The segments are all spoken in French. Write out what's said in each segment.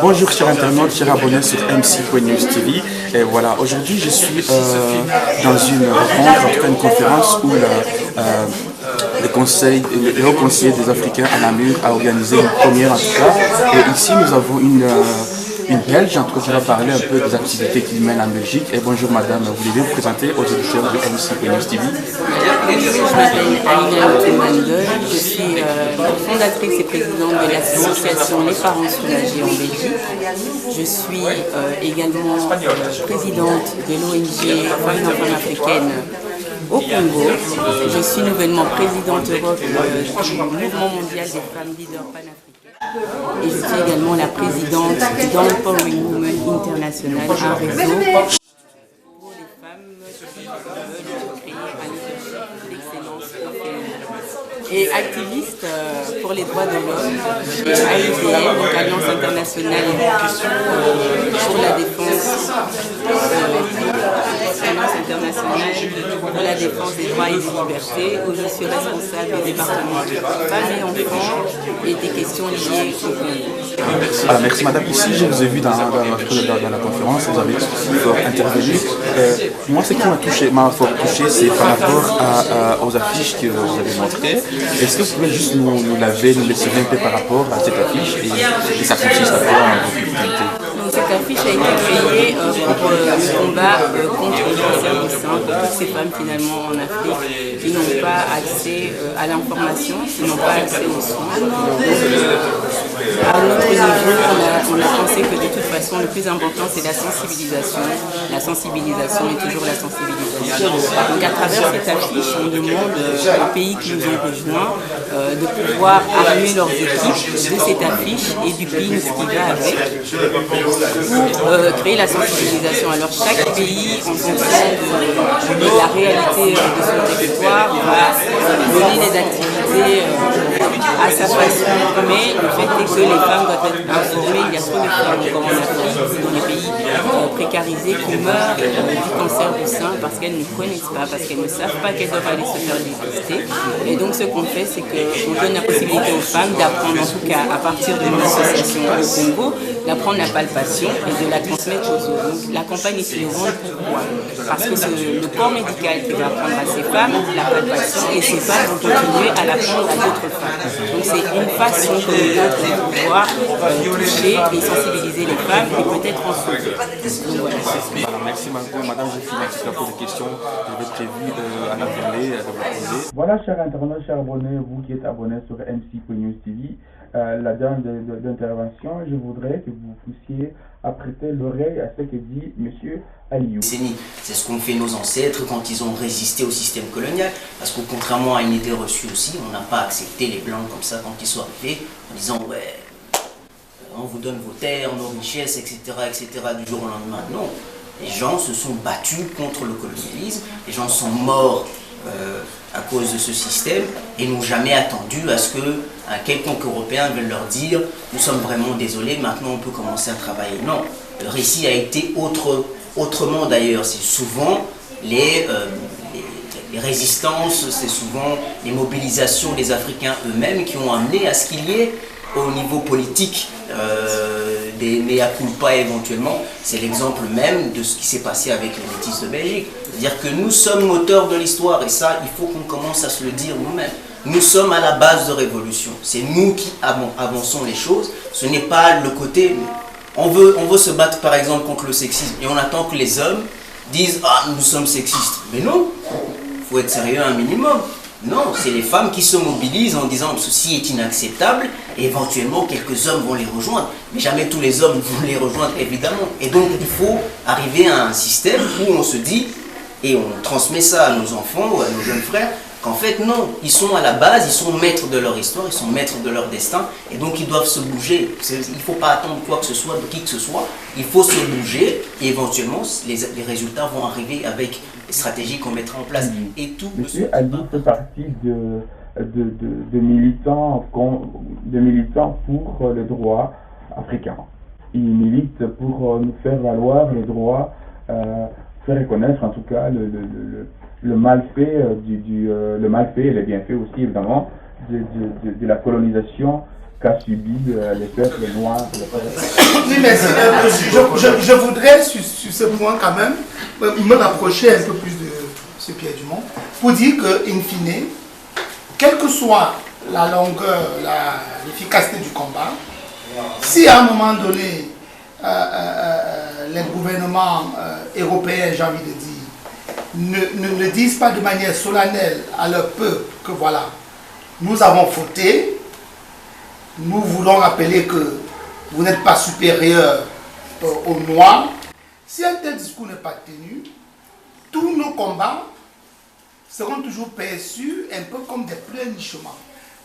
Bonjour chers internautes, chers abonnés sur MC.News TV. Et voilà, aujourd'hui je suis dans une rencontre, en tout cas une conférence où le haut conseiller des Africains à Namur a organisé une première en tout cas. Et ici nous avons une Belge, en tout cas, qui va parler un peu des activités qu'il mène en Belgique. Et bonjour madame, vous voulez vous présenter aux auditeurs de MC.News TV? Je m'appelle Aïna Mandol, je suis fondatrice et présidente de l'association Les Parents Soulagés en Belgique. Je suis également présidente de l'ONG Femmes Africaines au Congo. Je suis nouvellement présidente Europe du Mouvement mondial des femmes leaders panafricaines. Et je suis également la présidente d'Empowering Women International, un réseau pour les femmes qui veulent créer un leadership d'excellence féminine. Et activiste pour les droits de l'homme chez AIDL, donc Alliance internationale pour la défense des droits et des libertés, où je suis responsable du département femmes et enfants et des questions liées au Congo. Alors, merci madame. Ici, je vous ai vu dans la conférence, vous avez intervenu. Moi, ce qui m'a fort touché, c'est par rapport aux affiches que vous avez montrées. Est-ce que vous pouvez juste nous laisser un peu par rapport à cette affiche et ça consiste à quoi en difficulté? Cette affiche a été créée pour le combat contre le cancer du sein, pour toutes ces femmes finalement en Afrique qui n'ont pas accès à l'information, qui n'ont pas accès aux soins. À notre niveau, on a pensé que de toute façon, le plus important, c'est la sensibilisation. La sensibilisation est toujours la sensibilisation. Donc à travers cette affiche, on demande aux pays qui nous ont rejoints de pouvoir armer leurs équipes de cette affiche et du pin qui va avec, pour créer la sensibilisation. Alors chaque pays, en fonction de la réalité de son territoire, va donner des activités à sa façon, mais le fait est que les femmes doivent être informées. Il y a trop de femmes encore en Afrique, dans les pays précarisés, qui meurent du cancer du sein parce qu'elles ne connaissent pas, parce qu'elles ne savent pas qu'elles doivent aller se faire dépister. Et donc ce qu'on fait, c'est qu'on donne la possibilité aux femmes d'apprendre, en tout cas à partir d'une association au Congo, d'apprendre la palpation et de la transmettre aux autres. Donc la campagne est innovante. Pourquoi? Parce que c'est le corps médical qui va apprendre à ces femmes la palpation et ces femmes vont continuer à l'apprendre à d'autres femmes. Donc c'est une façon que nous autres de pouvoir toucher et sensibiliser les femmes et peut-être en sauver. Voilà, merci madame, j'ai fini pour les questions que j'avais prévues à la journée de vous poser. Voilà, chers internautes, chers abonnés, vous qui êtes abonnés sur MC.News TV, la dernière d'intervention, je voudrais que vous puissiez apprêter l'oreille à ce que dit M. Aliou. C'est ce qu'ont fait nos ancêtres quand ils ont résisté au système colonial, parce que contrairement à une idée reçue aussi, on n'a pas accepté les blancs comme ça quand ils sont arrivés, en disant ouais, on vous donne vos terres, nos richesses, etc., du jour au lendemain. Non, les gens se sont battus contre le colonialisme, les gens sont morts à cause de ce système et n'ont jamais attendu à ce qu'un quelconque Européen veuille leur dire nous sommes vraiment désolés, maintenant on peut commencer à travailler. Non, le récit a été autrement d'ailleurs. C'est souvent les résistances, c'est souvent les mobilisations des Africains eux-mêmes qui ont amené à ce qu'il y ait au niveau politique des mea culpa éventuellement. C'est l'exemple même de ce qui s'est passé avec les métis de Belgique. C'est-à-dire que nous sommes moteurs de l'histoire et ça, il faut qu'on commence à se le dire nous-mêmes. Nous sommes à la base de révolution. C'est nous qui avançons les choses. Ce n'est pas le côté... On veut se battre par exemple contre le sexisme et on attend que les hommes disent « Ah, nous sommes sexistes ». Mais non, il faut être sérieux un minimum. Non, c'est les femmes qui se mobilisent en disant « ceci est inacceptable » et éventuellement quelques hommes vont les rejoindre. Mais jamais tous les hommes vont les rejoindre évidemment. Et donc il faut arriver à un système où on se dit, et on transmet ça à nos enfants ou à nos jeunes frères, qu'en fait non, ils sont à la base, ils sont maîtres de leur histoire, ils sont maîtres de leur destin, et donc ils doivent se bouger. Il ne faut pas attendre quoi que ce soit, de qui que ce soit, il faut se bouger, et éventuellement les résultats vont arriver avec les stratégies qu'on mettra en place. Et tout Monsieur Ali fait partie de militants pour les droits africains. Il milite pour nous faire valoir les droits, faire reconnaître en tout cas le malfait, le malfait et les bienfaits aussi évidemment de la colonisation qu'a subi les peuples noirs. Oui, merci. Je voudrais, sur ce point quand même, me rapprocher un peu plus de ce Pierre Dumont, pour dire que, in fine, quelle que soit la longueur, l'efficacité du combat, si à un moment donné, les gouvernements européens, j'ai envie de dire, ne disent pas de manière solennelle à leur peuple que voilà, nous avons fauté, nous voulons rappeler que vous n'êtes pas supérieur aux Noirs. Si un tel discours n'est pas tenu, tous nos combats seront toujours perçus un peu comme des pleurnichements.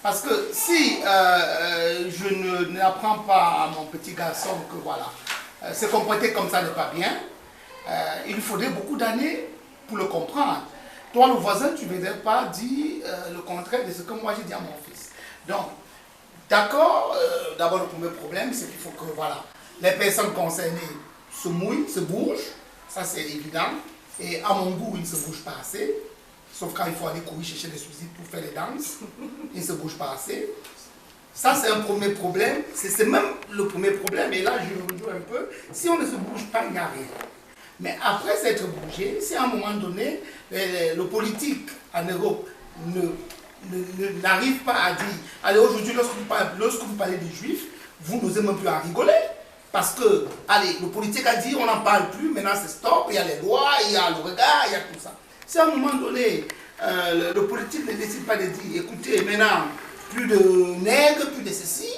Parce que si je n'apprends pas à mon petit garçon que voilà, se comporter comme ça n'est pas bien, il lui faudrait beaucoup d'années pour le comprendre. Toi, le voisin, tu ne viendrais pas dire le contraire de ce que moi j'ai dit à mon fils. Donc, d'accord, d'abord le premier problème, c'est qu'il faut que voilà, les personnes concernées se mouillent, se bougent, ça c'est évident. Et à mon goût, ils ne se bougent pas assez. Sauf quand il faut aller courir chercher des subsides pour faire les danses, ils ne se bougent pas assez. Ça, c'est un premier problème. C'est même le premier problème. Et là, je le rejoue un peu. Si on ne se bouge pas, il n'y a rien. Mais après s'être bougé, si à un moment donné, le politique en Europe n'arrive pas à dire, allez, aujourd'hui, lorsque vous parlez des Juifs, vous n'osez même plus en rigoler. Parce que, allez, le politique a dit, on n'en parle plus, maintenant c'est stop, il y a les lois, il y a le regard, il y a tout ça. Si à un moment donné, le politique ne décide pas de dire, écoutez, maintenant, plus de nègres, plus de ceci,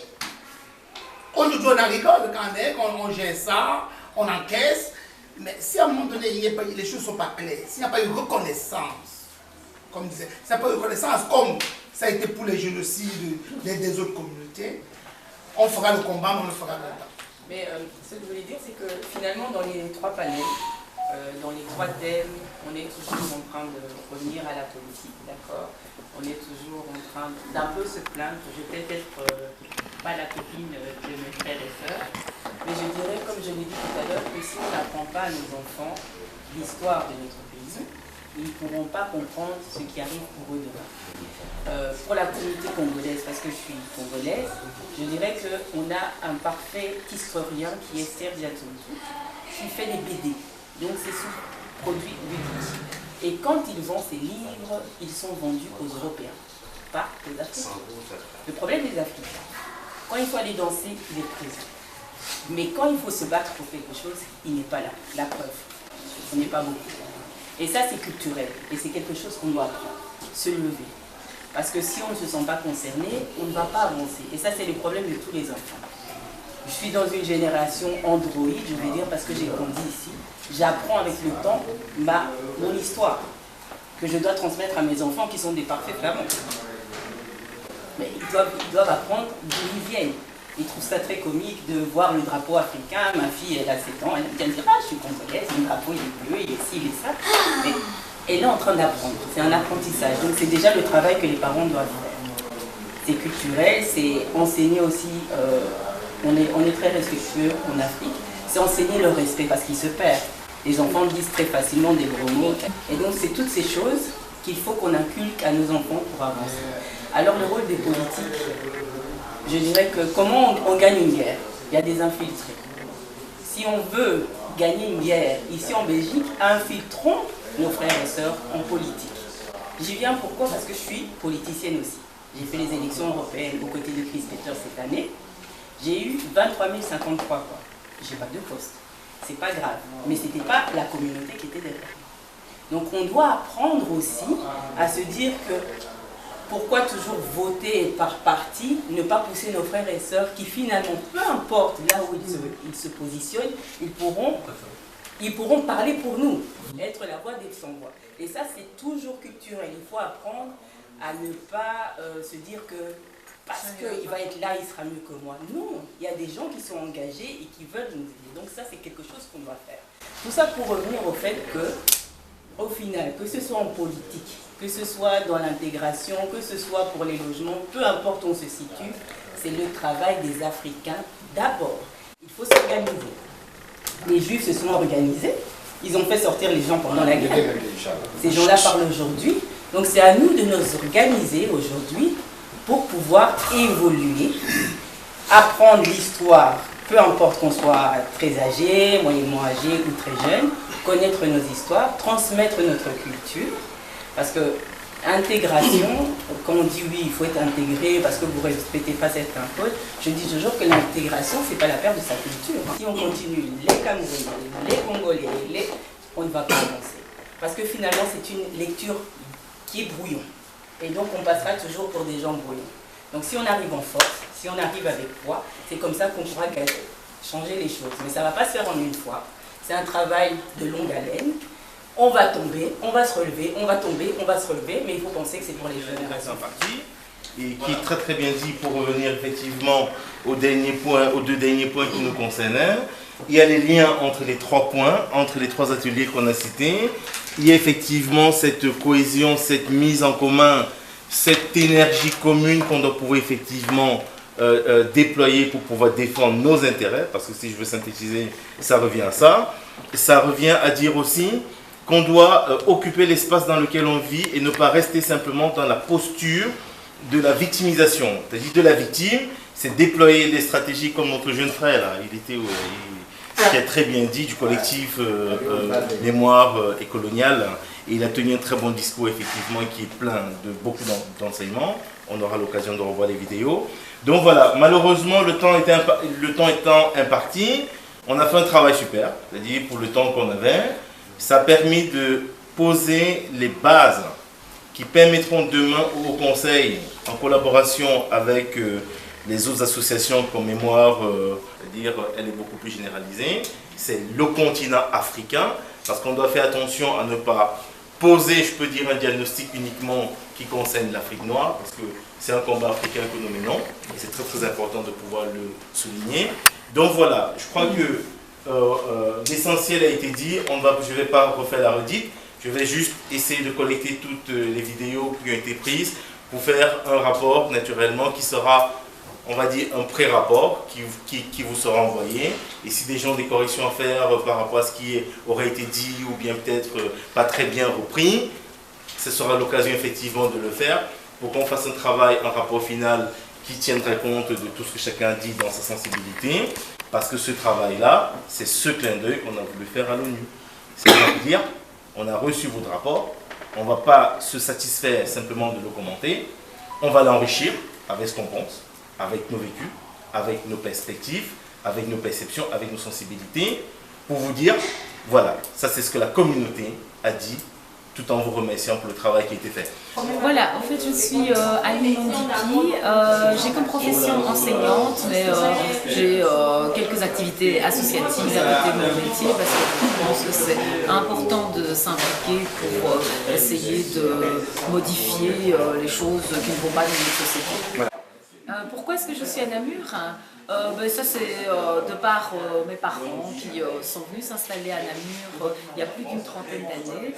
aujourd'hui on en rigole quand on gère ça, on encaisse, mais si à un moment donné, les choses ne sont pas claires, s'il n'y a pas une reconnaissance, comme disait, s'il n'y a pas une reconnaissance comme ça a été pour les génocides des autres communautés, on fera le combat, mais on le fera longtemps. Mais ce que je voulais dire, c'est que finalement, dans les trois panels, dans les trois thèmes, on est toujours en train de revenir à la politique, d'accord? On est toujours en train d'un peu se plaindre. Je vais peut-être pas la copine de mes frères et sœurs, mais je dirais, comme je l'ai dit tout à l'heure, que si on n'apprend pas à nos enfants l'histoire de notre pays, ils ne pourront pas comprendre ce qui arrive pour eux demain. Pour la communauté congolaise, parce que je suis congolaise, je dirais qu'on a un parfait historien qui est Serge Yatoutou, qui fait des BD. Donc c'est sous produit ludique. Et quand ils vendent ces livres, ils sont vendus aux Européens, pas aux Africains. Le problème des Africains, quand il faut aller danser, il est présent. Mais quand il faut se battre pour quelque chose, il n'est pas là. La preuve, on n'est pas beaucoup. Et ça, c'est culturel. Et c'est quelque chose qu'on doit apprendre. Se lever. Parce que si on ne se sent pas concerné, on ne va pas avancer. Et ça, c'est le problème de tous les enfants. Je suis dans une génération Android, je vais dire, parce que j'ai grandi ici. J'apprends avec le temps mon histoire, que je dois transmettre à mes enfants qui sont des parfaits flamands. Mais ils doivent apprendre d'où ils viennent. Ils trouvent ça très comique de voir le drapeau africain. Ma fille, elle a 7 ans, elle me dit, ah, je suis congolaise, le drapeau il est bleu, il est ci, il est ça. Mais elle est en train d'apprendre, c'est un apprentissage. Donc c'est déjà le travail que les parents doivent faire. C'est culturel, c'est enseigner aussi, on est très respectueux en Afrique, c'est enseigner le respect parce qu'il se perd. Les enfants disent très facilement des gros mots. Et donc c'est toutes ces choses qu'il faut qu'on inculque à nos enfants pour avancer. Alors le rôle des politiques, je dirais que comment on gagne une guerre? Il y a des infiltrés. Si on veut gagner une guerre ici en Belgique, infiltrons nos frères et sœurs en politique. J'y viens pourquoi? Parce que je suis politicienne aussi. J'ai fait les élections européennes aux côtés de Chris Peter cette année. J'ai eu 23 053 voix. J'ai pas de poste. C'est pas grave. Mais c'était pas la communauté qui était derrière. Donc on doit apprendre aussi à se dire que pourquoi toujours voter par parti, ne pas pousser nos frères et sœurs qui finalement, peu importe là où ils se positionnent, ils pourront parler pour nous, être la voix des sans-voix. Et ça, c'est toujours culturel. Il faut apprendre à ne pas se dire que parce qu'il va être là, il sera mieux que moi. Non, il y a des gens qui sont engagés et qui veulent nous aider. Donc ça, c'est quelque chose qu'on doit faire. Tout ça pour revenir au fait que, au final, que ce soit en politique, que ce soit dans l'intégration, que ce soit pour les logements, peu importe où on se situe, c'est le travail des Africains d'abord. Il faut s'organiser. Les Juifs se sont organisés, ils ont fait sortir les gens pendant la guerre. Ces gens-là parlent aujourd'hui. Donc c'est à nous de nous organiser aujourd'hui pour pouvoir évoluer, apprendre l'histoire, peu importe qu'on soit très âgé, moyennement âgé ou très jeune, connaître nos histoires, transmettre notre culture, parce que intégration, quand on dit oui, il faut être intégré parce que vous ne respectez pas certains codes, je dis toujours que l'intégration, ce n'est pas la perte de sa culture. Si on continue, les Camerounais, les Congolais, on ne va pas avancer. Parce que finalement, c'est une lecture qui est brouillon. Et donc, on passera toujours pour des gens brouillons. Donc, si on arrive en force, si on arrive avec poids, c'est comme ça qu'on pourra changer les choses. Mais ça ne va pas se faire en une fois. C'est un travail de longue haleine. On va tomber, on va se relever, on va tomber, on va se relever, mais il faut penser que c'est pour les générations. Et qui est très très bien dit pour revenir effectivement aux deux derniers points qui nous concernent. Il y a les liens entre les 3 points, entre les 3 ateliers qu'on a cités. Il y a effectivement cette cohésion, cette mise en commun, cette énergie commune qu'on doit pouvoir effectivement déployer pour pouvoir défendre nos intérêts, parce que si je veux synthétiser, ça revient à ça. Ça revient à dire aussi qu'on doit occuper l'espace dans lequel on vit et ne pas rester simplement dans la posture de la victimisation. C'est-à-dire de la victime, c'est déployer des stratégies comme notre jeune frère, là, qui a très bien dit, du collectif Mémoire et Coloniale, et il a tenu un très bon discours effectivement qui est plein de beaucoup d'enseignements. On aura l'occasion de revoir les vidéos. Donc voilà, malheureusement le temps étant imparti, on a fait un travail super, c'est-à-dire pour le temps qu'on avait. Ça a permis de poser les bases qui permettront demain au Conseil, en collaboration avec les autres associations comme Mémoire, c'est-à-dire elle est beaucoup plus généralisée, c'est le continent africain, parce qu'on doit faire attention à ne pas poser, je peux dire, un diagnostic uniquement qui concerne l'Afrique noire, parce que c'est un combat africain que nous menons, et c'est très très important de pouvoir le souligner. Donc voilà, je crois que l'essentiel a été dit, je ne vais pas refaire la redite, je vais juste essayer de collecter toutes les vidéos qui ont été prises pour faire un rapport naturellement qui sera, on va dire, un pré-rapport qui vous sera envoyé. Et si des gens ont des corrections à faire par rapport à ce qui aurait été dit ou bien peut-être pas très bien repris, ce sera l'occasion effectivement de le faire pour qu'on fasse un travail, un rapport final qui tiendrait compte de tout ce que chacun dit dans sa sensibilité. Parce que ce travail-là, c'est ce clin d'œil qu'on a voulu faire à l'ONU. C'est-à-dire, on a reçu votre rapport, on ne va pas se satisfaire simplement de le commenter, on va l'enrichir avec ce qu'on pense, avec nos vécus, avec nos perspectives, avec nos perceptions, avec nos sensibilités, pour vous dire, voilà, ça c'est ce que la communauté a dit, tout en vous remerciant pour le travail qui a été fait. Voilà, en fait je suis Aline Mondiki, j'ai comme profession enseignante, mais j'ai quelques activités associatives à côté de mon métier parce que je pense que c'est important de s'impliquer pour essayer de modifier les choses qui ne vont pas dans notre société. Voilà. Pourquoi est-ce que je suis à Namur? Ça c'est de par mes parents qui sont venus s'installer à Namur il y a plus d'une trentaine d'années.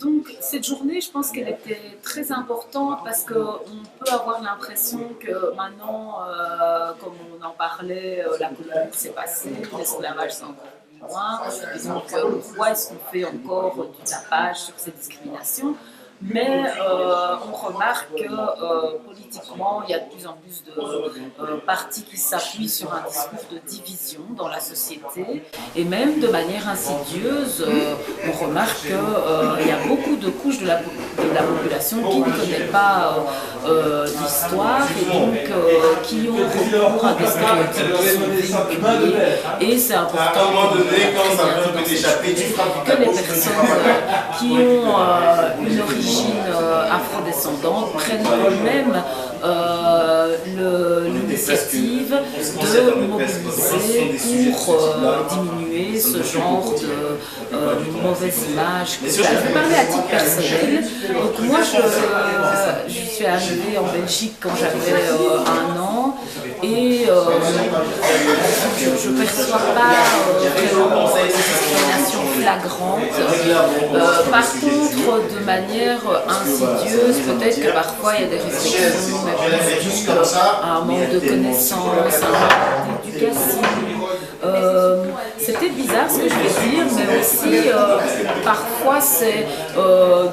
Donc cette journée, je pense qu'elle était très importante parce qu'on peut avoir l'impression que maintenant, comme on en parlait, la colonie s'est passée, l'esclavage c'est encore plus loin. Et donc pourquoi est-ce qu'on fait encore du tapage sur ces discriminations? Mais on remarque que politiquement, il y a de plus en plus de partis qui s'appuient sur un discours de division dans la société. Et même de manière insidieuse, on remarque qu'il y a beaucoup de couches de la population qui ne connaissent pas l'histoire et donc qui ont recours à des stéréotypes qui sont véhiculés. Et c'est important que les personnes qui ont une origine afrodescendante prennent eux-mêmes l'initiative de mobiliser pour diminuer ce genre de mauvaise image. Je vais parler à titre personnel. Donc moi, je suis arrivée en Belgique quand j'avais 1 an et je ne perçois pas vraiment de discrimination flagrante. Par contre, de manière insidieuse, peut-être que parfois il y a des restrictions, mais dues à un manque de connaissances, à un manque d'éducation. c'est peut-être bizarre ce que je vais dire, mais aussi parfois c'est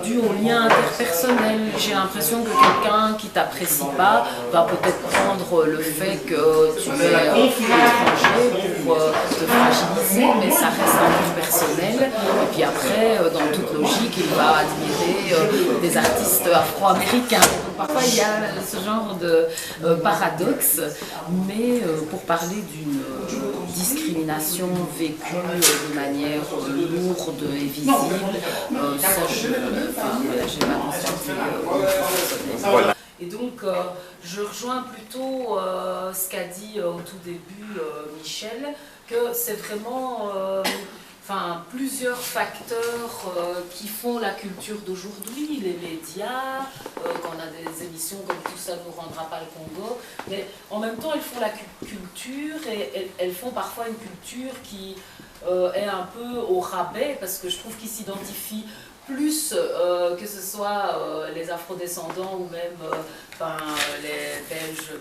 dû au lien interpersonnel. J'ai l'impression que quelqu'un qui t'apprécie pas va peut-être prendre le fait que tu es étranger pour te fragiliser, mais ça reste un truc personnel. Et puis après, dans toute logique, il va admirer des artistes afro-américains. Parfois il y a ce genre de paradoxe, mais pour parler d'une discrimination vécue de manière lourde et visible, ça je n'ai pas constaté personnellement. Et donc je rejoins plutôt ce qu'a dit au tout début Michel, que c'est vraiment plusieurs facteurs qui font la culture d'aujourd'hui, les médias, quand on a des émissions comme Tout ça ne nous rendra pas le Congo, mais en même temps elles font la culture et elles font parfois une culture qui est un peu au rabais, parce que je trouve qu'ils s'identifient plus que ce soit les afrodescendants ou même les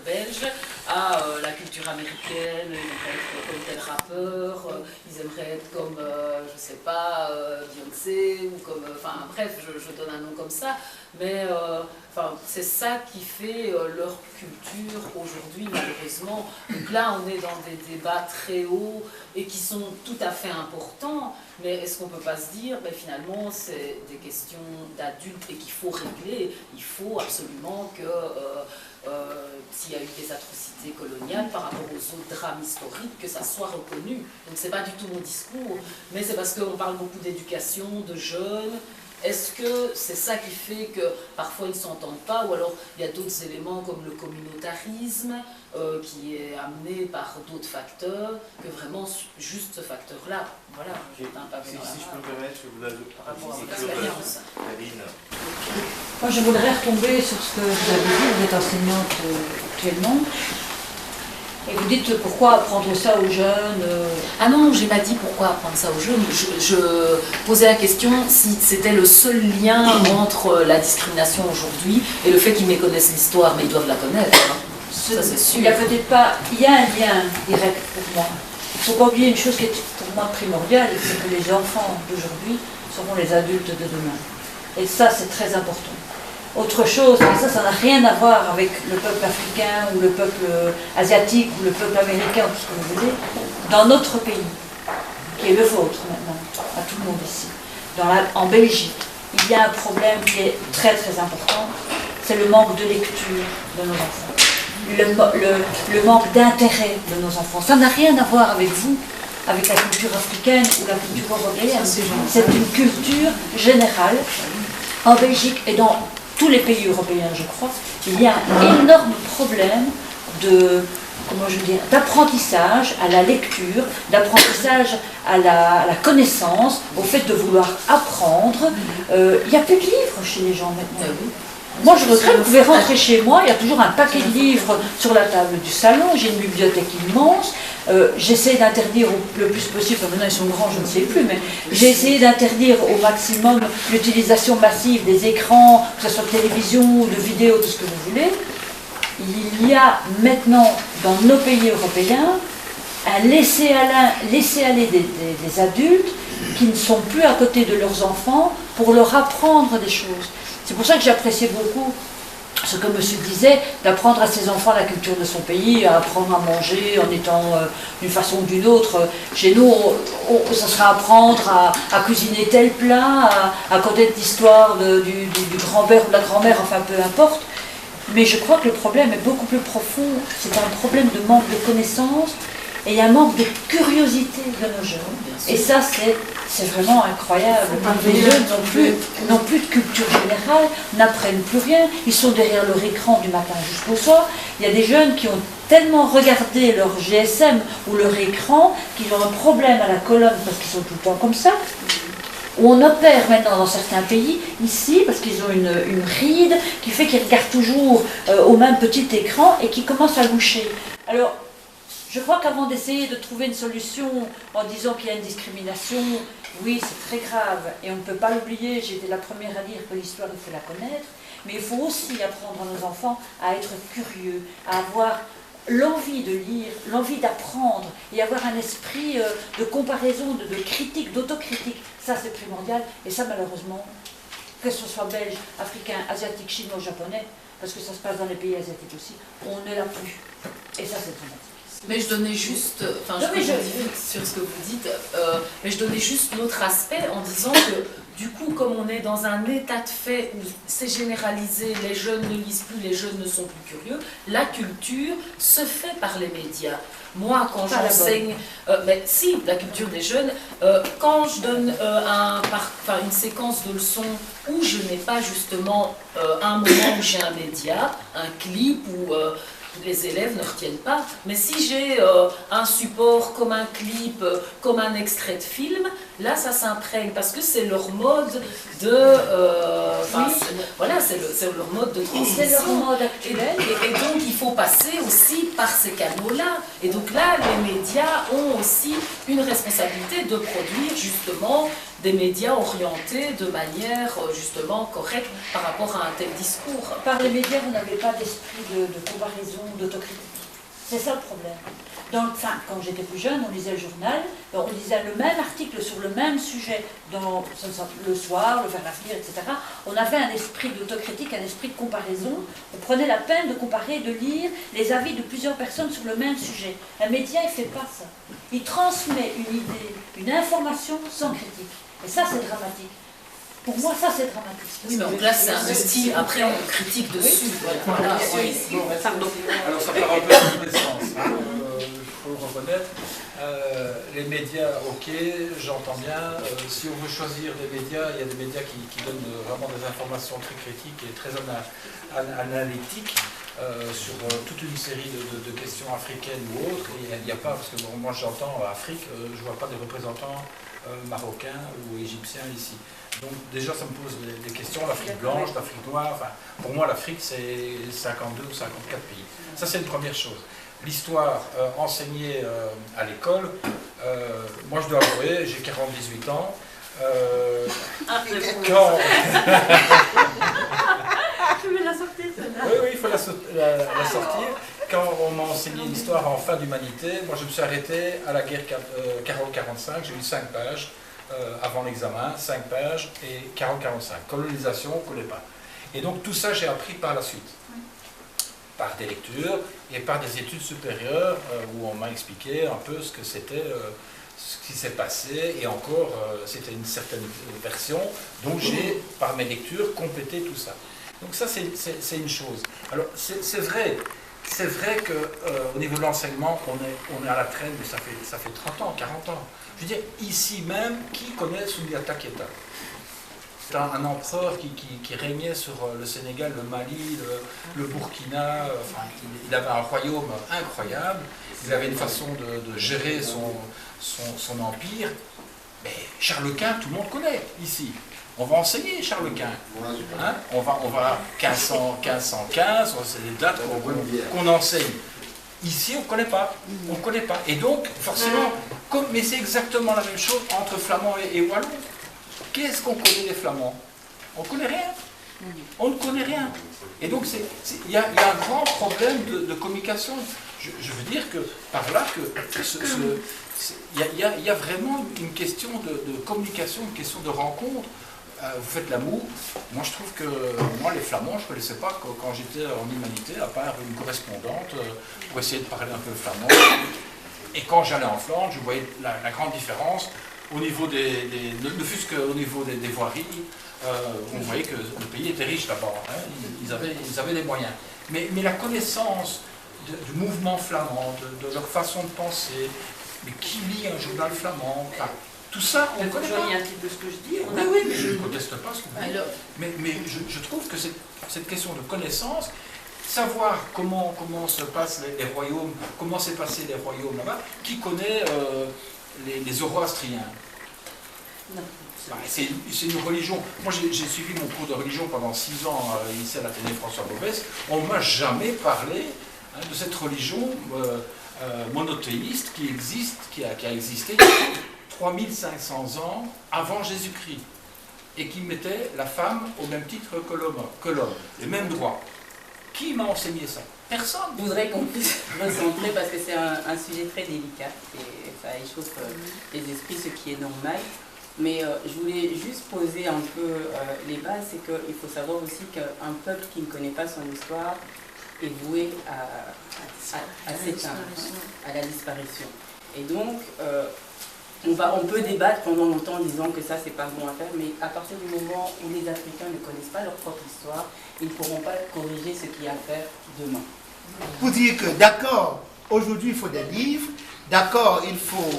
belges à la culture américaine. Ils aimeraient être comme tel rappeur, ils aimeraient être comme, je sais pas, Beyoncé, ou comme, bref, je donne un nom comme ça, mais c'est ça qui fait leur culture aujourd'hui, malheureusement. Donc là, on est dans des débats très hauts et qui sont tout à fait importants, mais est-ce qu'on ne peut pas se dire, finalement, c'est des questions d'adultes et qu'il faut régler. Il faut absolument que, s'il y a eu des atrocités coloniales par rapport aux autres drames historiques, que ça soit reconnu. Donc c'est pas du tout mon discours, mais c'est parce qu'on parle beaucoup d'éducation, de jeunes. Est-ce que c'est ça qui fait que parfois ils ne s'entendent pas, ou alors il y a d'autres éléments comme le communautarisme qui est amené par d'autres facteurs, que vraiment juste ce facteur-là, voilà, si je peux me permettre, je voudrais par rapport à l'expérience. Moi je voudrais retomber sur ce que vous avez dit, vous êtes enseignante actuellement. Et vous dites pourquoi apprendre ça aux jeunes Ah non, j'ai pas dit pourquoi apprendre ça aux jeunes. Je posais la question si c'était le seul lien entre la discrimination aujourd'hui et le fait qu'ils méconnaissent l'histoire, mais ils doivent la connaître. Hein. Ça c'est sûr. Il y a peut-être pas, il y a un lien direct pour moi. Il ne faut pas oublier une chose qui est pour moi primordiale, c'est que les enfants d'aujourd'hui seront les adultes de demain. Et ça c'est très important. Autre chose, et ça n'a rien à voir avec le peuple africain ou le peuple asiatique ou le peuple américain, tout ce que vous voulez, dans notre pays, qui est le vôtre maintenant, à tout le monde ici, en Belgique, il y a un problème qui est très très important, c'est le manque de lecture de nos enfants, le manque d'intérêt de nos enfants. Ça n'a rien à voir avec vous, avec la culture africaine ou la culture européenne, c'est une culture générale. En Belgique et dans tous les pays européens, je crois, il y a un énorme problème d'apprentissage à la lecture, d'apprentissage à la connaissance, au fait de vouloir apprendre. Il n'y a plus de livres chez les gens maintenant. Moi, je regrette, vous pouvez rentrer chez moi, il y a toujours un paquet de livres sur la table du salon, j'ai une bibliothèque immense, j'essaie d'interdire le plus possible, maintenant ils sont grands, je ne sais plus, mais j'ai essayé d'interdire au maximum l'utilisation massive des écrans, que ce soit de télévision ou de vidéo, tout ce que vous voulez. Il y a maintenant, dans nos pays européens, un laisser-aller des adultes qui ne sont plus à côté de leurs enfants pour leur apprendre des choses. C'est pour ça que j'appréciais beaucoup ce que monsieur disait, d'apprendre à ses enfants la culture de son pays, à apprendre à manger en étant d'une façon ou d'une autre. Chez nous, ça sera apprendre à cuisiner tel plat, à connaître l'histoire du grand-père ou de la grand-mère, enfin peu importe. Mais je crois que le problème est beaucoup plus profond. C'est un problème de manque de connaissances et un manque de curiosité de nos jeunes. Et ça, c'est vraiment incroyable. Les jeunes n'ont plus de culture générale, n'apprennent plus rien. Ils sont derrière leur écran du matin jusqu'au soir. Il y a des jeunes qui ont tellement regardé leur GSM ou leur écran qu'ils ont un problème à la colonne parce qu'ils sont tout le temps comme ça. Où on opère maintenant dans certains pays, ici, parce qu'ils ont une ride qui fait qu'ils regardent toujours au même petit écran et qui commencent à loucher. Alors, je crois qu'avant d'essayer de trouver une solution en disant qu'il y a une discrimination, oui, c'est très grave et on ne peut pas l'oublier, j'ai été la première à dire que l'histoire, il faut la connaître, mais il faut aussi apprendre à nos enfants à être curieux, à avoir l'envie de lire, l'envie d'apprendre et avoir un esprit de comparaison, de critique, d'autocritique, ça c'est primordial. Et ça malheureusement, que ce soit belge, africain, asiatique, chinois, japonais, parce que ça se passe dans les pays asiatiques aussi, on ne l'a plus. Et ça c'est dramatique. Mais je donnais juste, enfin je rebondis sur ce que vous dites, mais je donnais juste l'autre aspect en disant que du coup, comme on est dans un état de fait où c'est généralisé, les jeunes ne lisent plus, les jeunes ne sont plus curieux, la culture se fait par les médias. Moi, quand j'enseigne, mais si, la culture des jeunes, quand je donne une séquence de leçons où je n'ai pas justement un moment où j'ai un média, un clip où les élèves ne retiennent pas, mais si j'ai un support comme un clip, comme un extrait de film, là ça s'imprègne parce que c'est leur mode de voilà, c'est leur mode de transmission. C'est leur mode actuel. Et donc il faut passer aussi par ces canaux-là. Et donc là, les médias ont aussi une responsabilité de produire justement des médias orientés de manière justement correcte par rapport à un tel discours. Par les médias, vous n'avez pas d'esprit de comparaison, d'autocritique. C'est ça le problème. Quand j'étais plus jeune, on lisait le journal, on lisait le même article sur le même sujet le soir, le Vers l'avenir, etc. On avait un esprit d'autocritique, un esprit de comparaison. On prenait la peine de comparer, de lire les avis de plusieurs personnes sur le même sujet. Un média, il ne fait pas ça. Il transmet une idée, une information sans critique. Et ça, c'est dramatique. Pour moi, ça, c'est dramatique. Oui, mais donc là, c'est un style, après, on critique dessus. Voilà. Pardon. Alors, ça part un peu dans tous les sens. Il faut reconnaître. Les médias, ok, j'entends bien. Si on veut choisir des médias, il y a des médias qui donnent vraiment des informations très critiques et très analytiques sur toute une série de questions africaines ou autres. Il n'y a pas, parce que bon, moi j'entends Afrique, je ne vois pas des représentants marocains ou égyptiens ici. Donc déjà ça me pose des questions, l'Afrique blanche, l'Afrique noire, enfin, pour moi l'Afrique c'est 52 ou 54 pays. Ça c'est une première chose. L'histoire enseignée à l'école, moi je dois avouer, j'ai 48 ans, quand... Je vais la sortir celle-là. Oui, il faut la sortir. Quand on m'a enseigné l'histoire en fin d'humanité, moi je me suis arrêté à la guerre 40-45, j'ai eu 5 pages avant l'examen, 5 pages et 40-45. Colonisation, on ne connaît pas. Et donc tout ça j'ai appris par la suite. Par des lectures et par des études supérieures où on m'a expliqué un peu ce que c'était, ce qui s'est passé, et encore c'était une certaine version, donc j'ai par mes lectures complété tout ça. Donc ça c'est une chose. Alors c'est vrai qu'au niveau de l'enseignement on est à la traîne, mais ça fait 30 ans, 40 ans. Je veux dire, ici même, qui connaît Soumdiata Keita? C'est un empereur qui régnait sur le Sénégal, le Mali, le Burkina. Enfin, il avait un royaume incroyable. Il avait une façon de gérer son empire. Mais Charles Quint, tout le monde connaît ici. On va enseigner Charles Quint. Hein? On va 1515, c'est des dates qu'on enseigne. Ici, on ne connaît pas. On ne connaît pas. Et donc, forcément, mais c'est exactement la même chose entre flamand et wallon. Qu'est-ce qu'on connaît des Flamands? On ne connaît rien. On ne connaît rien. Et donc, il y a un grand problème de communication. Je veux dire que par là, il y a vraiment une question de communication, une question de rencontre. Vous faites l'amour. Moi, je trouve que les Flamands, je ne connaissais pas quand j'étais en humanité, à part une correspondante pour essayer de parler un peu flamand. Et quand j'allais en Flandre, je voyais la grande différence. Au niveau ne fût-ce qu'au niveau des voiries, on voyait que le pays était riche là-bas, hein, ils avaient les moyens. Mais la connaissance du mouvement flamand, de leur façon de penser, mais qui lit un journal flamand, enfin, tout ça, on ne connaît pas. un petit peu ce que je dis. Oui, mais je ne conteste pas ce que vous dites. Mais je trouve que cette question de connaissance, savoir comment se passent les royaumes, comment s'est passé les royaumes là-bas, qui connaît les Zoroastriens? C'est une religion. Moi, j'ai suivi mon cours de religion pendant 6 ans ici à l'Athénée François Maubès. On ne m'a jamais parlé de cette religion monothéiste qui a existé 3500 ans avant Jésus-Christ et qui mettait la femme au même titre que l'homme, les mêmes droits. Qui m'a enseigné ça? Personne. Je voudrais qu'on puisse recentrer parce que c'est un sujet très délicat et ça échauffe les esprits, ce qui est normal. Mais je voulais juste poser un peu les bases, c'est qu'il faut savoir aussi qu'un peuple qui ne connaît pas son histoire est voué à s'éteindre, à la disparition. Et donc, on peut débattre pendant longtemps en disant que ça c'est pas bon à faire, mais à partir du moment où les Africains ne connaissent pas leur propre histoire, ils ne pourront pas corriger ce qu'il y a à faire demain. Pour dire que d'accord, aujourd'hui il faut des livres, d'accord, il faut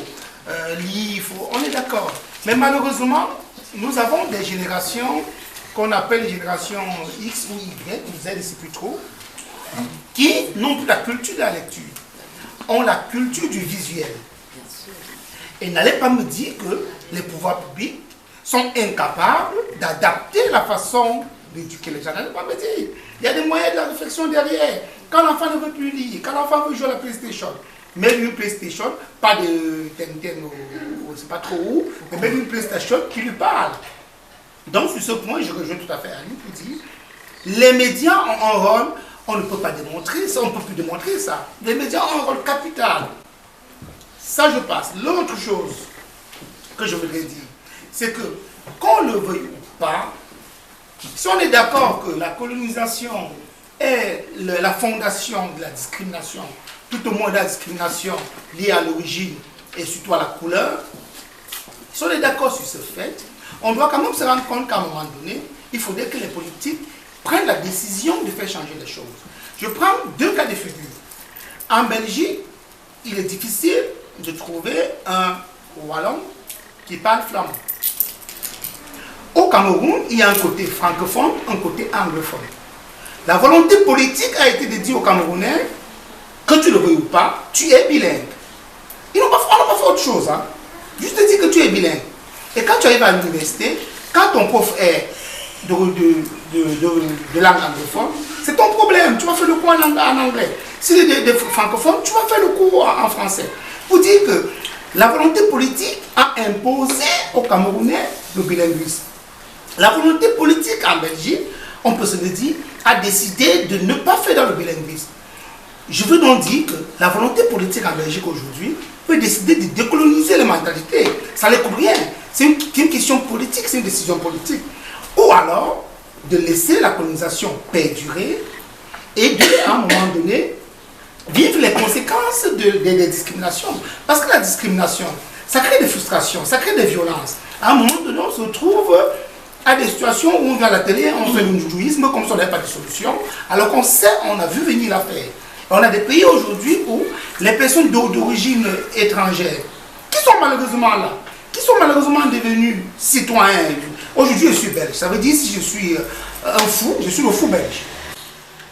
lire, on est d'accord. Mais malheureusement, nous avons des générations qu'on appelle les générations X ou Y, ou Z, je ne sais plus trop, qui n'ont plus la culture de la lecture, ont la culture du visuel. Et n'allez pas me dire que les pouvoirs publics sont incapables d'adapter la façon d'éduquer les gens. N'allez pas me dire. Il y a des moyens de la réflexion derrière. Quand l'enfant ne veut plus lire, quand l'enfant veut jouer à la PlayStation, même une PlayStation, pas de Nintendo, je ne sais pas trop où, mais même une PlayStation qui lui parle. Donc sur ce point, je rejoins tout à fait Annie pour dire, les médias ont un rôle, on ne peut pas démontrer ça, on ne peut plus démontrer ça. Les médias ont un rôle capital. Ça je passe. L'autre chose que je voudrais dire, c'est que, qu'on le veuille ou pas, si on est d'accord que la colonisation est la fondation de la discrimination, tout au moins de la discrimination liée à l'origine et surtout à la couleur, si on est d'accord sur ce fait, on doit quand même se rendre compte qu'à un moment donné, il faudrait que les politiques prennent la décision de faire changer les choses. Je prends deux cas de figure. En Belgique, il est difficile de trouver un wallon qui parle flamand. Au Cameroun, il y a un côté francophone, un côté anglophone. La volonté politique a été de dire aux Camerounais que tu le veux ou pas, tu es bilingue. On n'a pas fait autre chose. Hein. Juste de dire que tu es bilingue. Et quand tu arrives à l'université, quand ton prof est de langue anglophone, c'est ton problème. Tu vas faire le cours en anglais. S'il est de francophone, tu vas faire le cours en français. Pour dire que la volonté politique a imposé aux Camerounais le bilinguisme. La volonté politique en Belgique, on peut se le dire, a décidé de ne pas faire dans le bilinguisme. Je veux donc dire que la volonté politique en Belgique aujourd'hui peut décider de décoloniser les mentalités. Ça ne coûte rien. C'est une question politique, c'est une décision politique. Ou alors, de laisser la colonisation perdurer et de, à un moment donné, vivre les conséquences des discriminations. Parce que la discrimination, ça crée des frustrations, ça crée des violences. À un moment donné, on se retrouve à des situations où on vient à la télé, on fait le jouisme comme si on n'avait pas de solution, alors qu'on sait, on a vu venir l'affaire. On a des pays aujourd'hui où les personnes d'origine étrangère, qui sont malheureusement là, qui sont malheureusement devenus citoyens. Aujourd'hui, je suis belge. Ça veut dire si je suis un fou, je suis le fou belge.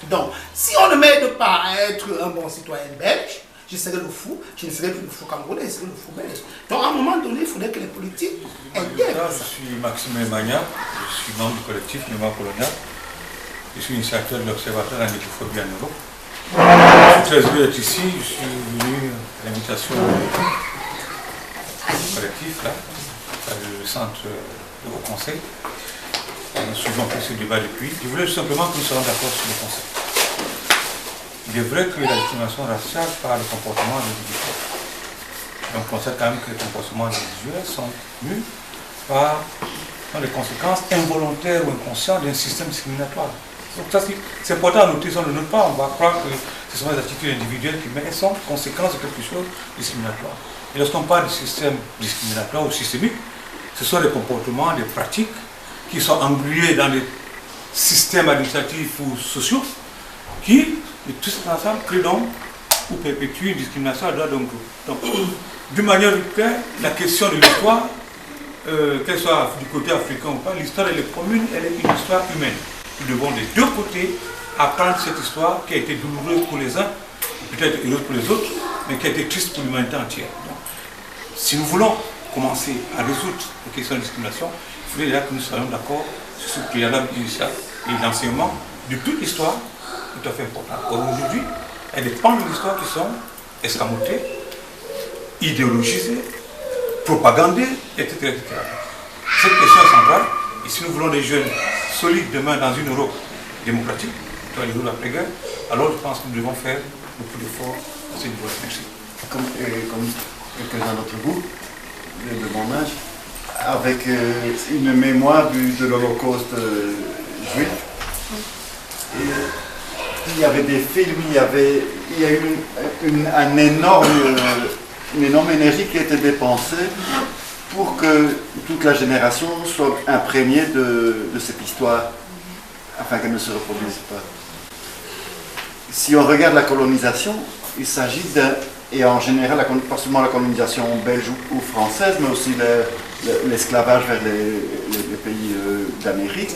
Donc, si on ne m'aide pas à être un bon citoyen belge, je serai le fou, je ne serai plus le fou camerounais, je serai le fou belge. Donc, à un moment donné, il faudrait que les politiques intègrent ça. Je suis Maxime Emagna, je suis membre du collectif Mémoire coloniale. Je suis initiateur de l'Observatoire de la négrophobie en Europe. Je suis très heureux d'être ici, je suis venu à l'invitation du collectif, là, le centre de haut conseil. Nous suivons un peu ce débat depuis. Je voulais simplement que nous soyons d'accord sur le concept. Il est vrai que la discrimination raciale par le comportement individuel. Donc on constate quand même que les comportements individuels sont mus par les conséquences involontaires ou inconscientes d'un système discriminatoire. Donc ça c'est important à noter, si on ne note pas, on va croire que ce sont des attitudes individuelles mais elles sont conséquences de quelque chose de discriminatoire. Et lorsqu'on parle de système discriminatoire ou systémique, ce sont des comportements, des pratiques qui sont englués dans les systèmes administratifs ou sociaux qui, tous ensemble, créent donc ou perpétuent une discrimination à droit d'un groupe. Donc, d'une manière claire, la question de l'histoire, qu'elle soit du côté africain ou pas, l'histoire elle est commune, elle est une histoire humaine. Nous devons des deux côtés apprendre cette histoire qui a été douloureuse pour les uns, peut-être heureuse pour les autres, mais qui a été triste pour l'humanité entière. Donc, si nous voulons commencer à résoudre les questions de discrimination, il faudrait déjà que nous soyons d'accord sur ce préalable initial et l'enseignement de toute l'histoire est tout à fait important. Aujourd'hui, il y a des pans de l'histoire qui sont escamotées, idéologisées, propagandées, etc., etc. Cette question est centrale, et si nous voulons des jeunes solides demain dans une Europe démocratique, dans les jours d'après-guerre, alors je pense que nous devons faire beaucoup d'efforts à ce niveau. Merci. Comme quelques-uns d'entre vous, de mon âge, avec une mémoire de l'Holocauste juif. Et il y avait des films, il y a eu une énorme énergie qui a été dépensée pour que toute la génération soit imprégnée de cette histoire, afin qu'elle ne se reproduise pas. Si on regarde la colonisation, il s'agit et en général, pas seulement la colonisation belge ou française, mais aussi l'esclavage vers les pays d'Amérique,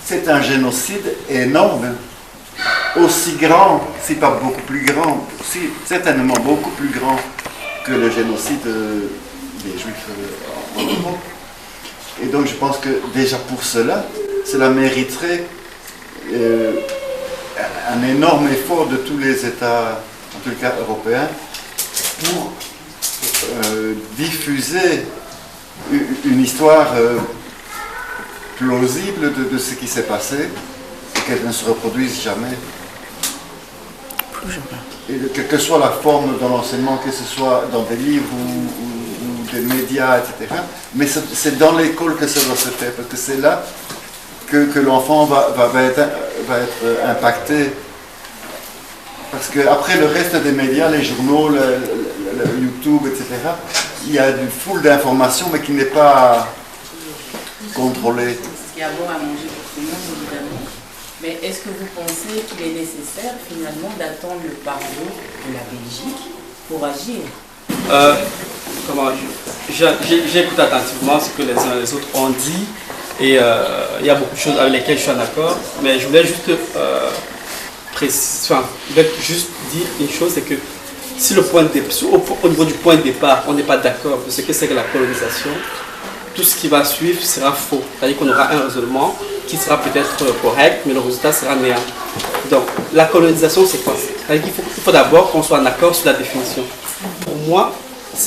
c'est un génocide énorme, aussi grand, si pas beaucoup plus grand, certainement beaucoup plus grand que le génocide des Juifs en Europe. Et donc je pense que déjà pour cela mériterait un énorme effort de tous les États, en tout cas européens, pour diffuser une histoire plausible de ce qui s'est passé et qu'elle ne se reproduise jamais. Et quelle que soit la forme de l'enseignement, que ce soit dans des livres ou des médias, etc. Mais c'est dans l'école que ça doit se faire, parce que c'est là que l'enfant va être impacté. Parce qu'après le reste des médias, les journaux, le YouTube, etc., il y a une foule d'informations, mais qui n'est pas contrôlée. Ce qui est bon à manger pour tout le monde, évidemment. Mais est-ce que vous pensez qu'il est nécessaire, finalement, d'attendre le pardon de la Belgique pour agir? J'écoute attentivement ce que les uns et les autres ont dit, et il y a beaucoup de choses avec lesquelles je suis en accord, mais je voulais juste juste dire une chose, c'est que si au niveau du point de départ, on n'est pas d'accord de ce que c'est que la colonisation, tout ce qui va suivre sera faux. C'est-à-dire qu'on aura un raisonnement qui sera peut-être correct, mais le résultat sera néant. Donc, la colonisation, c'est quoi? C'est-à-dire qu'il faut d'abord qu'on soit en accord sur la définition. Pour moi,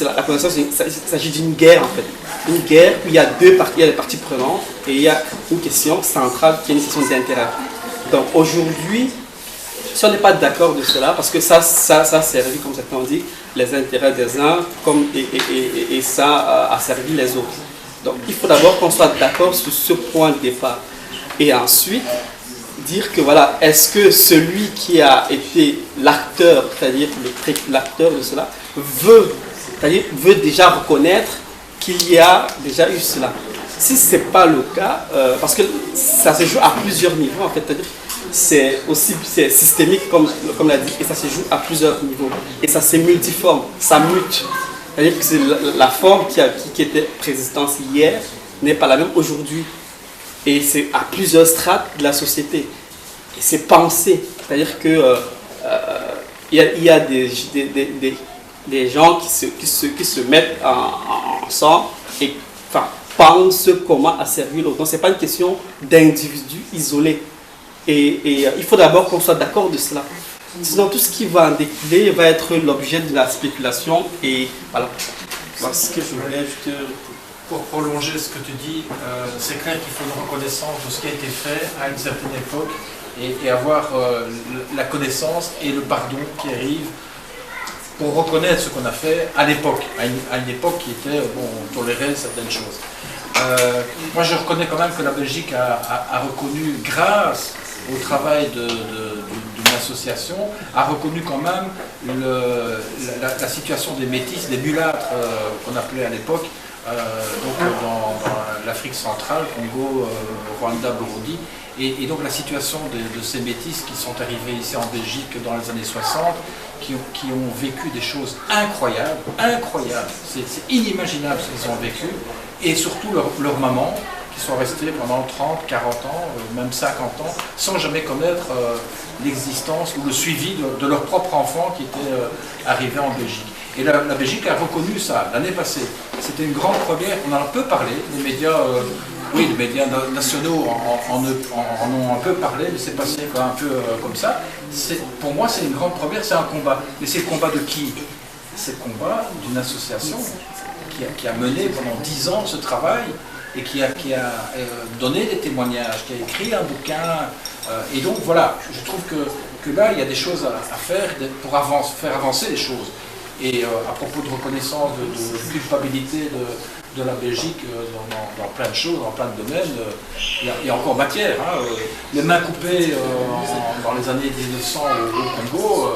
la colonisation, il s'agit d'une guerre, en fait. Une guerre où il y a des parties prenantes et il y a une question centrale qui est une question d'intérêt. Donc, aujourd'hui, si on n'est pas d'accord de cela, parce que ça a servi, comme certains ont dit, les intérêts des uns et ça a servi les autres. Donc il faut d'abord qu'on soit d'accord sur ce point de départ. Et ensuite, dire que voilà, est-ce que celui qui a été l'acteur, c'est-à-dire l'acteur de cela, veut déjà reconnaître qu'il y a déjà eu cela. Si ce n'est pas le cas, parce que ça se joue à plusieurs niveaux, en fait, c'est systémique comme l'a dit, et ça se joue à plusieurs niveaux. Et ça c'est multiforme, ça mute. C'est-à-dire que la forme qui était présente hier n'est pas la même aujourd'hui. Et c'est à plusieurs strates de la société. Et c'est pensé. C'est-à-dire que il y a des gens qui se mettent ensemble et pensent comment asservir l'autre. Donc ce n'est pas une question d'individus isolés. Et il faut d'abord qu'on soit d'accord de cela. Sinon, tout ce qui va en découler va être l'objet de la spéculation. Et voilà. C'est ce que je voulais juste... Pour prolonger ce que tu dis, c'est clair qu'il faut une reconnaissance de ce qui a été fait à une certaine époque et avoir la connaissance et le pardon qui arrive pour reconnaître ce qu'on a fait à l'époque, à une époque qui était, on tolérait certaines choses. Moi, je reconnais quand même que la Belgique a reconnu, grâce au travail d'une association, a reconnu quand même la situation des métis, des mulâtres qu'on appelait à l'époque, dans l'Afrique centrale, Congo, Rwanda, Burundi, et donc la situation de ces métis qui sont arrivés ici en Belgique dans les années 60, qui ont vécu des choses incroyables, c'est inimaginable ce qu'ils ont vécu, et surtout leurs mamans, qui sont restés pendant 30, 40 ans, même 50 ans, sans jamais connaître l'existence ou le suivi de leur propre enfant qui était arrivé en Belgique. Et la Belgique a reconnu ça l'année passée. C'était une grande première, on en a un peu parlé, les médias nationaux en ont un peu parlé, mais c'est passé un peu comme ça. Pour moi, c'est une grande première, c'est un combat. Mais c'est le combat de qui? C'est le combat d'une association qui a mené pendant 10 ans ce travail, et qui a donné des témoignages, qui a écrit un bouquin. Et donc voilà, je trouve que que là, il y a des choses à faire pour faire avancer les choses. Et à propos de reconnaissance, de culpabilité de la Belgique dans plein de choses, dans plein de domaines, il y a encore matière. Les mains coupées dans les années 1900 au Congo,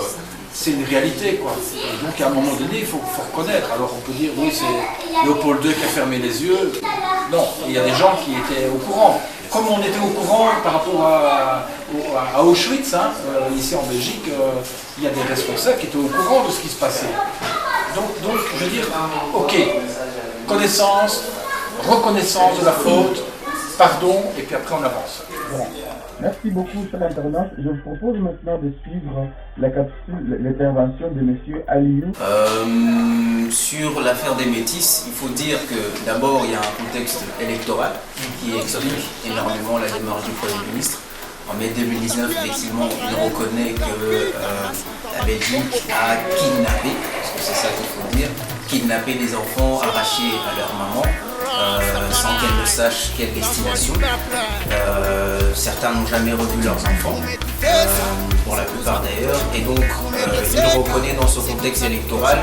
c'est une réalité, quoi. Et donc à un moment donné, il faut reconnaître. Alors on peut dire, oui, c'est Léopold II qui a fermé les yeux. Non, il y a des gens qui étaient au courant. Comme on était au courant par rapport à Auschwitz, ici en Belgique, il y a des responsables qui étaient au courant de ce qui se passait. Donc je veux dire, ok, connaissance, reconnaissance de la faute, pardon, et puis après on avance. Bon. Merci beaucoup, cher internaute. Je vous propose maintenant de suivre la capsule, l'intervention de M. Aliou. Sur l'affaire des métis, il faut dire que d'abord il y a un contexte électoral qui explique énormément la démarche du Premier ministre. En mai 2019, effectivement, il reconnaît que la Belgique a kidnappé, parce que c'est ça qu'il faut dire, kidnappé des enfants arrachés à leur maman. Sans qu'elles ne sachent quelle destination. Certains n'ont jamais revu leurs enfants, pour la plupart d'ailleurs, et donc il reconnaît dans ce contexte électoral,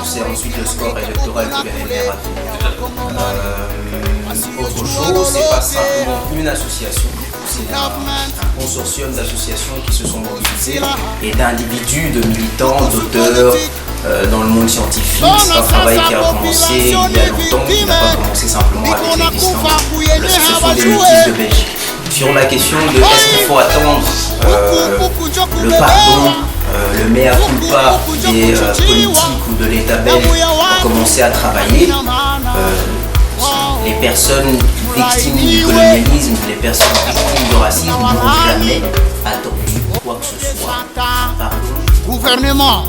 c'est ensuite le score électoral qui va être autre chose, c'est pas simplement une association, c'est un consortium d'associations qui se sont mobilisées et d'individus, de militants, d'auteurs, dans le monde scientifique. C'est un travail qui a commencé il y a longtemps, qui n'a pas commencé simplement avec l'existence. Ce sont des métis de Belgique. Sur la question de est-ce qu'il faut attendre le pardon, le mea culpa des politiques ou de l'État belge pour commencer à travailler, les personnes victimes du colonialisme, les personnes victimes du racisme n'ont jamais attendu quoi que ce soit. Pardon. Gouvernement,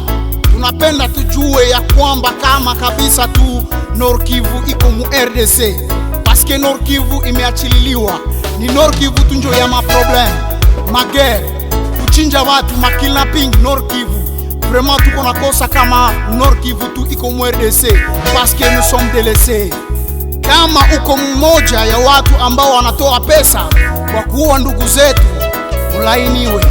tunapenda tujue ya kwamba kama kabisa tu Nord Kivu iko mu RDC, paske Nord Kivu imeachililiwa. Ni Nord Kivu tunjo ya maproblème, magere, kuchinja watu, makidnapping Nord Kivu. Vraiment tuko nakosa kama Nord Kivu tu iko mu RDC, paske nous sommes délaissés. Kama uko mmoja ya watu ambao wanatoa pesa kwa kuua ndugu zetu, ulainiwe.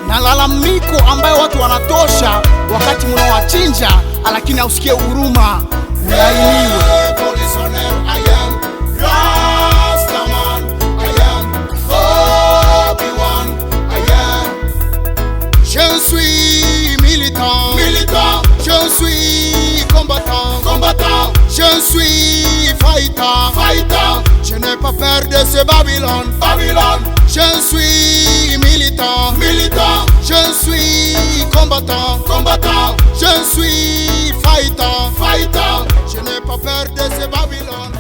Na lalamiko ambayo watu wanatosha wakati mnawachinja, lakini hausikie huruma, ulainiwe. Je suis militant, je suis combattant, je suis fighter, je n'ai pas peur de ce Babylone, je suis militant, je suis combattant, je suis fighter, je n'ai pas peur de ce Babylone.